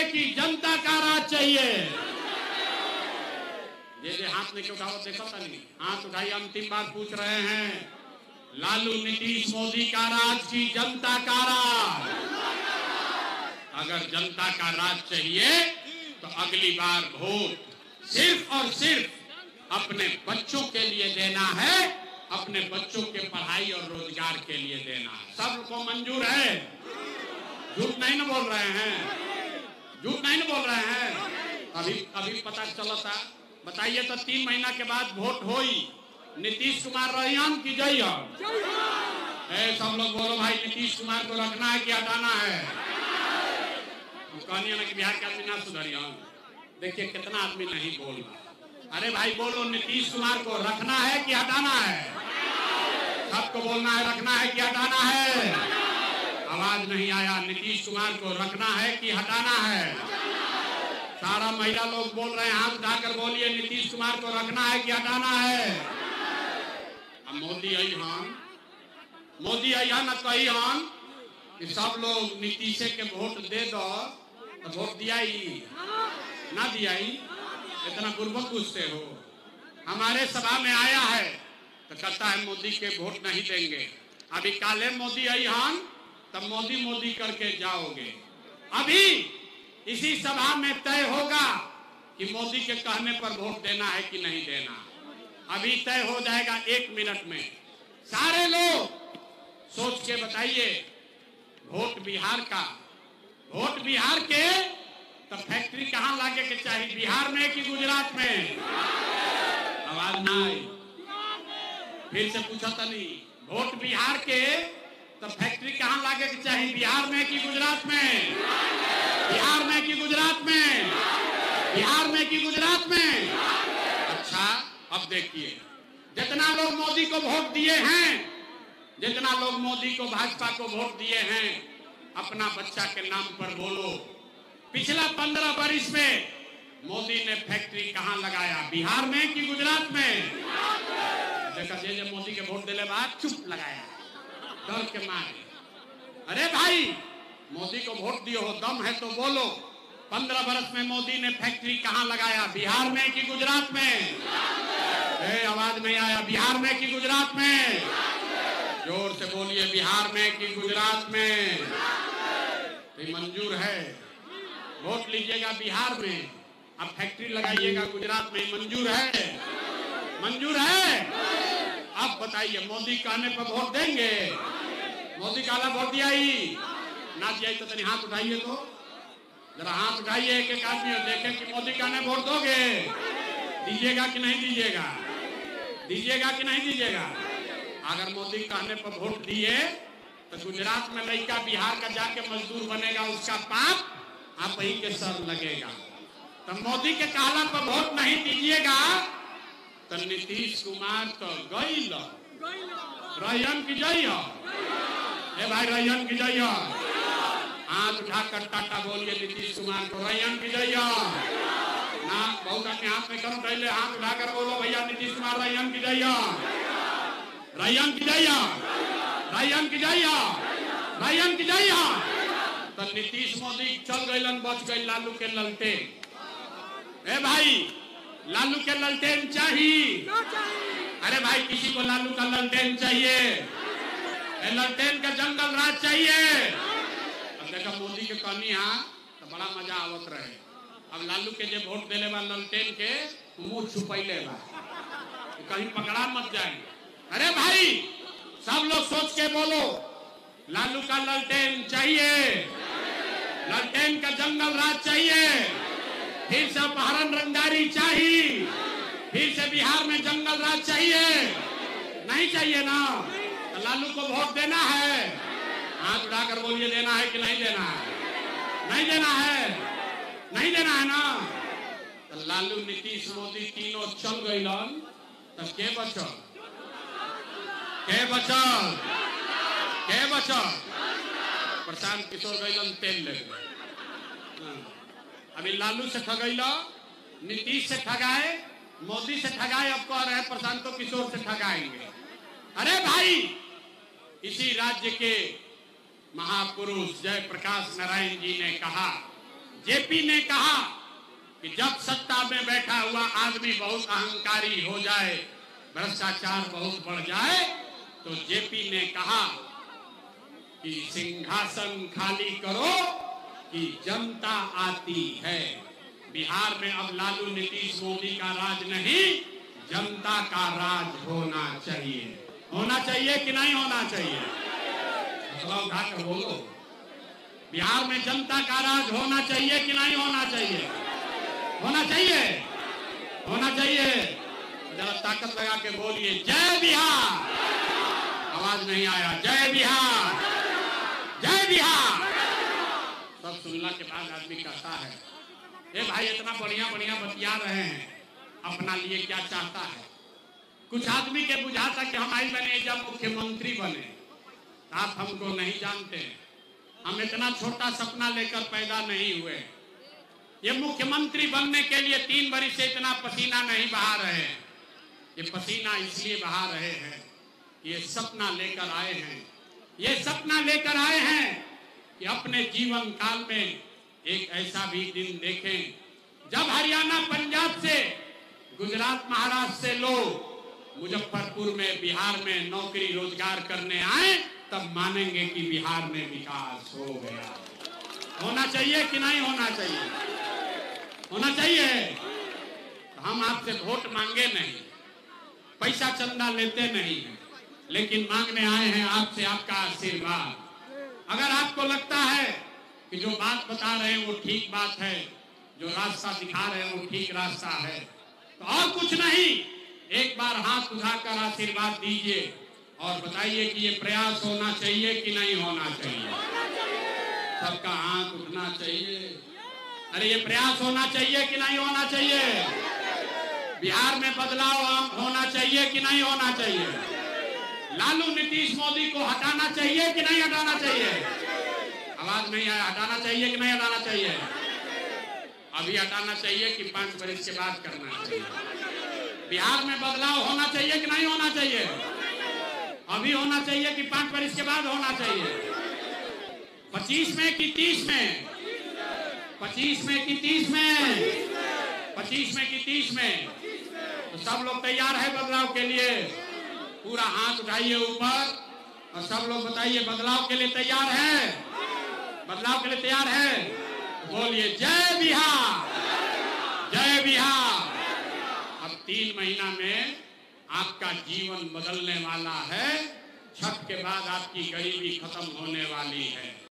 कि जनता का राज चाहिए? ये हाथ में क्यों उठाओ, देखो तो नहीं, हाथ उठाइए। अंतिम बार पूछ रहे हैं, लालू नीतीश मोदी का राज की जनता का राज? अगर जनता का राज चाहिए तो अगली बार वोट सिर्फ और सिर्फ अपने बच्चों के लिए देना है, अपने बच्चों के पढ़ाई और रोजगार के लिए देना है। सबको मंजूर है? झूठ नहीं ना बोल रहे हैं? झूठ नहीं ना बोल रहे हैं? अभी पता चला था, बताइए तो 3 महीना के बाद वोट होई, नीतीश कुमार रहियन की जइयन? सब लोग बोलो भाई नीतीश कुमार को रखना है कि हटाना है? कहनी ना कि बिहार के आदमी ना सुधरियन। देखिए कितना आदमी नहीं बोल रहा। अरे भाई बोलो, नीतीश कुमार को रखना है कि हटाना है? सबको बोलना है रखना है कि हटाना है। आवाज नहीं आया। नीतीश कुमार को रखना है कि हटाना है? सारा महिला लोग बोल रहे हैं, हाथ उठाकर बोलिए, नीतीश कुमार को रखना है कि हटाना है? अब मोदी आई हन, मोदी आई हन कही हन कि सब लोग नीतीश के वोट दे दो, तो वोट दिया ही ना दिया ही? इतना गुर्बत पूछते हो। हमारे सभा में आया है तो कहता है मोदी के वोट नहीं देंगे। अभी काले मोदी आई हन, तब मोदी मोदी करके जाओगे। अभी इसी सभा में तय होगा कि मोदी के कहने पर वोट देना है कि नहीं देना। अभी तय हो जाएगा 1 मिनट में। सारे लोग सोच के बताइए, वोट बिहार का, वोट बिहार के, तो फैक्ट्री कहां लागे के चाहिए, बिहार में कि गुजरात में? आवाज ना आई। फिर से पूछा था नहीं, वोट बिहार के तो फैक्ट्री कहां लागे के चाहिए, बिहार में कि गुजरात में? बिहार में कि गुजरात में? बिहार में कि गुजरात में? अच्छा, अब देखिए, जितना लोग मोदी को वोट दिए हैं, जितना लोग मोदी को, भाजपा को वोट दिए हैं, अपना बच्चा के नाम पर बोलो, पिछला 15 वर्ष में मोदी ने फैक्ट्री कहां लगाया, बिहार में कि गुजरात में? देखा जे मोदी के वोट दिले बाद चुप लगाया डर के मारे। अरे भाई, मोदी को वोट दिए हो, दम है तो बोलो, 15 वर्ष में मोदी ने फैक्ट्री कहां लगाया, बिहार में कि गुजरात में? आवाज नहीं आया। बिहार में कि गुजरात में? जोर से बोलिए, बिहार में कि गुजरात में? तो मंजूर है, वोट लीजिएगा बिहार में, अब फैक्ट्री लगाइएगा गुजरात में, मंजूर है? मंजूर है? अब बताइए, मोदी कहने पर वोट देंगे? मोदी काला वोट दिया ही ना दिया तो तनी हाथ उठाइए, तो जरा हाथ उठाइए एक एक आदमी, देखें कि मोदी कहने वोट दोगे, दीजिएगा कि नहीं दीजिएगा? दीजिएगा कि नहीं दीजिएगा? अगर मोदी कहने पर वोट दिए तो गुजरात में लड़का बिहार का जाके मजदूर बनेगा, उसका पाप आप ही के सर लगेगा। तो मोदी के कहला पर वोट नहीं दीजिएगा तो नीतीश कुमार तो गई रहियन की जइय? भाई रहियन की जइय? हाथ उठाकर टाटा बोलिए नीतीश कुमार को, रहियन की जइय? ना बहुत अपने हाथ में करो, पहले हाथ उठाकर बोलो भैया नीतीश कुमार रहियन की जइय? रहियन की जइय? रहियन की जइय? रहियन की जइय? तो नीतीश मोदी चल गइलन, बच गई लालू के ललटेन। भाई, लालू के ललटेन चाहिए? अरे भाई, किसी को लालू का ललटेन चाहिए? ललटेन का जंगल राज चाहिए? अब देखा मोदी के कहनी हाँ तो बड़ा मजा आवत रहे। अब लालू के जो वोट देले बा ललटेन के, मुंह छुपैले बा, कहीं पकड़ा मत जाए। अरे भाई, सब लोग सोच के बोलो, लालू का ललटेन चाहिए? ललटेन का जंगल राज चाहिए? फिर से अपहरण रंगदारी चाहिए? फिर से बिहार में जंगल राज चाहिए? नहीं चाहिए ना? तो लालू को वोट देना है? हाथ उठाकर बोलिए, देना है कि नहीं देना है? नहीं देना है? नहीं देना है ना? तो लालू, नीतीश, मोदी तीनों चल गई, तब के बचल? के बचल? के बचल? प्रशांत किशोर गइलन तेल ले। अभी लालू से ठगैला, नीतीश से ठगाए, मोदी से ठगाए, अब कह रहे हैं प्रशांत किशोर से ठगाएंगे। अरे भाई, इसी राज्य के महापुरुष जयप्रकाश नारायण जी ने कहा, जेपी ने कहा कि जब सत्ता में बैठा हुआ आदमी बहुत अहंकारी हो जाए, भ्रष्टाचार बहुत बढ़ जाए, तो जेपी ने कहा कि सिंहासन खाली करो कि जनता आती है। बिहार में अब लालू नीतीश मोदी का राज नहीं, जनता का राज होना चाहिए। होना चाहिए कि नहीं होना चाहिए? उठाकर बोलो, बिहार में जनता का राज होना चाहिए कि नहीं होना चाहिए? होना चाहिए, होना चाहिए। जरा ताकत लगा के बोलिए, जय बिहार। आवाज नहीं आया, जय बिहार, जय बिहार। सब सुनने के बाद आदमी कहता है, ए भाई इतना बढ़िया बढ़िया बतिया रहे हैं, अपना लिए क्या चाहता है? कुछ आदमी के बुझाता कि हम आई बने जब मुख्यमंत्री बने, आप हमको नहीं जानते, हम इतना छोटा सपना लेकर पैदा नहीं हुए। ये मुख्यमंत्री बनने के लिए 3 वर्ष से इतना पसीना नहीं बहा रहे हैं। ये पसीना इसलिए बहा रहे हैं, ये सपना लेकर आए हैं, ये सपना लेकर आए हैं कि अपने जीवन काल में एक ऐसा भी दिन देखें जब हरियाणा पंजाब से, गुजरात महाराष्ट्र से लोग मुजफ्फरपुर में, बिहार में नौकरी रोजगार करने आए, तब मानेंगे कि बिहार में विकास हो गया। होना चाहिए कि नहीं होना चाहिए? होना चाहिए। तो हम आपसे वोट मांगे नहीं, पैसा चंदा लेते नहीं हैं, लेकिन मांगने आए हैं आपसे आपका आशीर्वाद। अगर आपको लगता है कि जो बात बता रहे हैं वो ठीक बात है, जो रास्ता दिखा रहे हैं वो ठीक रास्ता है, तो और कुछ नहीं, एक बार हाथ उठाकर आशीर्वाद दीजिए और बताइए कि ये प्रयास होना चाहिए कि नहीं होना चाहिए। सबका हाथ उठना चाहिए। अरे ये प्रयास होना चाहिए कि नहीं होना चाहिए? बिहार में बदलाव होना चाहिए कि नहीं होना चाहिए? लालू नीतीश मोदी को हटाना चाहिए कि नहीं हटाना चाहिए? आवाज नहीं आया, हटाना चाहिए कि नहीं हटाना चाहिए? अभी हटाना चाहिए कि 5 वर्ष के बाद करना चाहिए? बिहार में बदलाव होना चाहिए कि नहीं होना चाहिए? अभी होना चाहिए कि 5 वर्ष के बाद होना चाहिए? 25 में कि 30 में? 25 में कि 30 में? 25 में कि 30 में? तो सब लोग तैयार है बदलाव के लिए? पूरा हाथ उठाइए ऊपर और सब लोग बताइए बदलाव के लिए तैयार है? बदलाव के लिए तैयार है? बोलिए जय बिहार, जय बिहार। अब 3 महीना में आपका जीवन बदलने वाला है। छठ के बाद आपकी गरीबी खत्म होने वाली है।